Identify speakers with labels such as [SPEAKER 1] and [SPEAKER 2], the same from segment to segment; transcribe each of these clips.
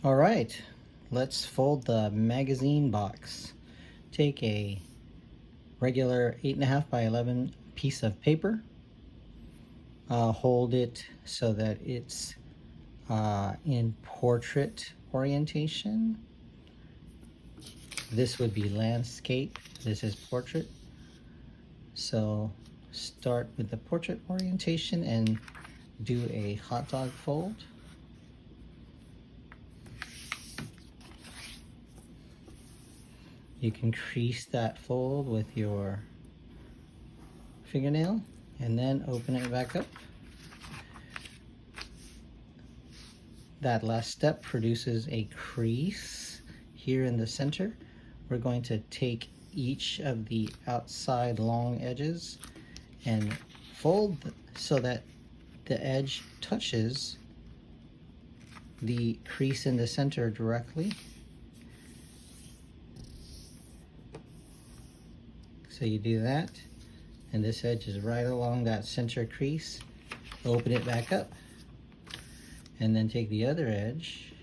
[SPEAKER 1] All right, let's fold the magazine box. Take a regular 8.5 by 11 piece of paper. Hold it so that it's in portrait orientation. This would be landscape. This is portrait. So start with the portrait orientation and do a hot dog fold. You can crease that fold with your fingernail and then open it back up. That last step produces a crease here in the center. We're going to take each of the outside long edges and fold so that the edge touches the crease in the center directly. So you do that, and this edge is right along that center crease. Open it back up, and then take the other edge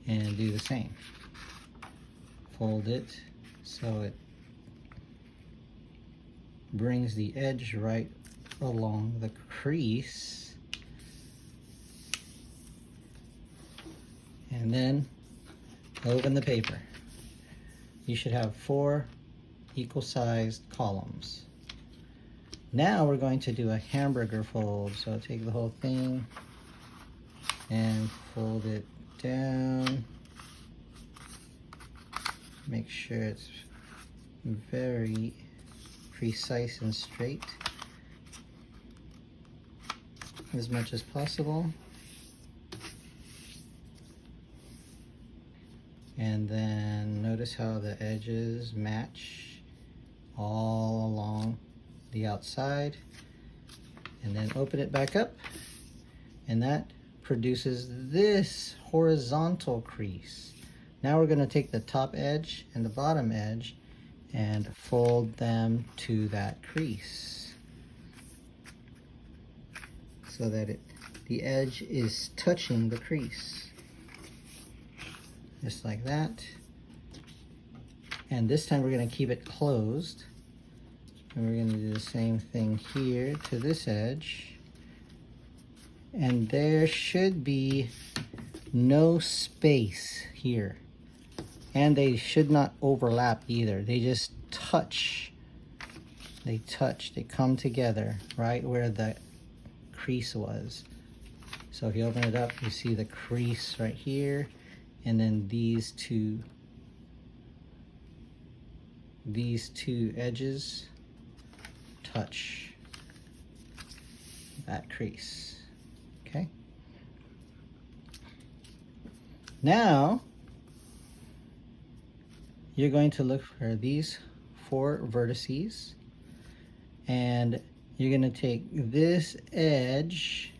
[SPEAKER 1] and do the same. Fold it so it brings the edge right along the crease, and then open the paper. You should have 4 equal-sized columns. Now we're going to do a hamburger fold. So take the whole thing and fold it down. Make sure it's very precise and straight as much as possible. And then notice how the edges match all along the outside, and then open it back up, and that produces this horizontal crease. Now we're going to take the top edge and the bottom edge and fold them to that crease so that the edge is touching the crease, just like that. And this time we're going to keep it closed, and we're going to do the same thing here to this edge, and there should be no space here, and they should not overlap either. They just touch. They come together right where the crease was. So if you open it up, you see the crease right here, and then these two edges touch that crease. Okay. Now you're going to look for these 4 vertices, and you're going to take this edge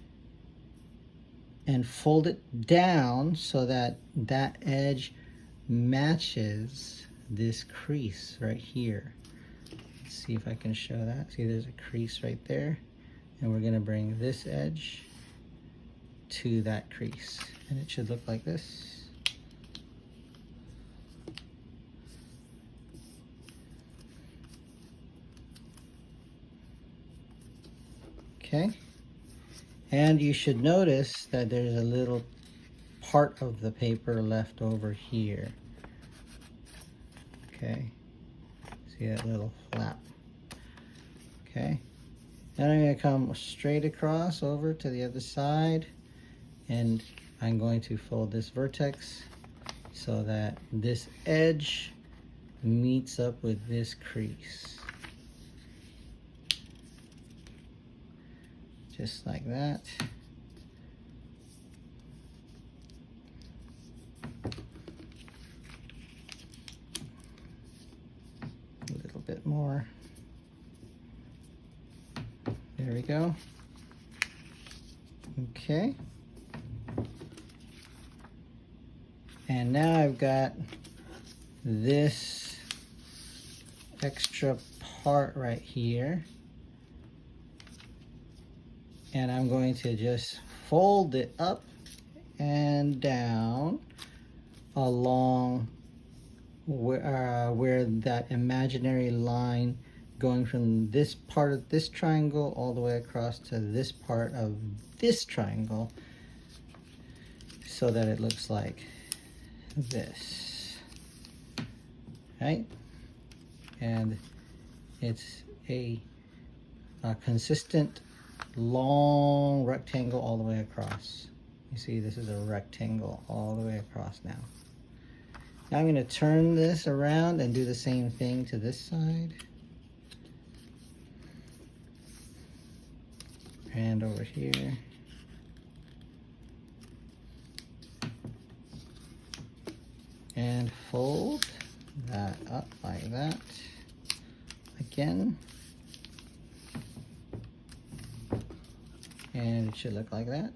[SPEAKER 1] and fold it down so that that edge matches this crease right here. Let's see if I can show that. See, there's a crease right there, and we're going to bring this edge to that crease, and it should look like this. Okay, and you should notice that there's a little part of the paper left over here. Okay, see that little flap? Okay, then I'm going to come straight across over to the other side, and I'm going to fold this vertex so that this edge meets up with this crease. Just like that. A little bit more. There we go. Okay. And now I've got this extra part right here, and I'm going to just fold it up and down along where that imaginary line going from this part of this triangle all the way across to this part of this triangle, so that it looks like this, right? And it's a consistent long rectangle all the way across. You see, this is a rectangle all the way across now. Now I'm going to turn this around and do the same thing to this side. And over here. And fold that up like that. Again. And it should look like that.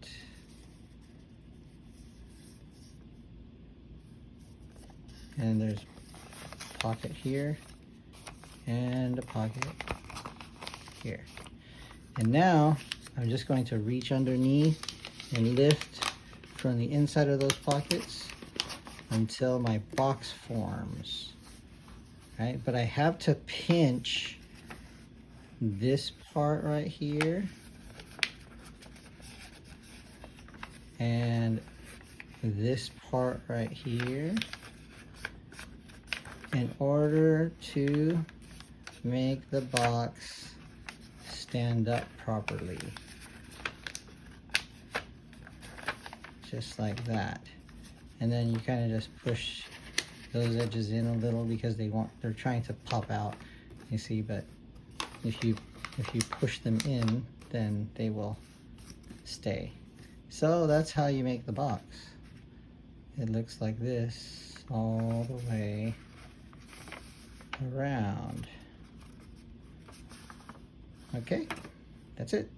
[SPEAKER 1] And there's a pocket here and a pocket here. And now I'm just going to reach underneath and lift from the inside of those pockets until my box forms. Right? But I have to pinch this part right here and this part right here in order to make the box stand up properly. Just like that. And then you kind of just push those edges in a little because they're trying to pop out, you see, but if you push them in, then they will stay. So that's how you make the box. It looks like this all the way around. Okay, that's it.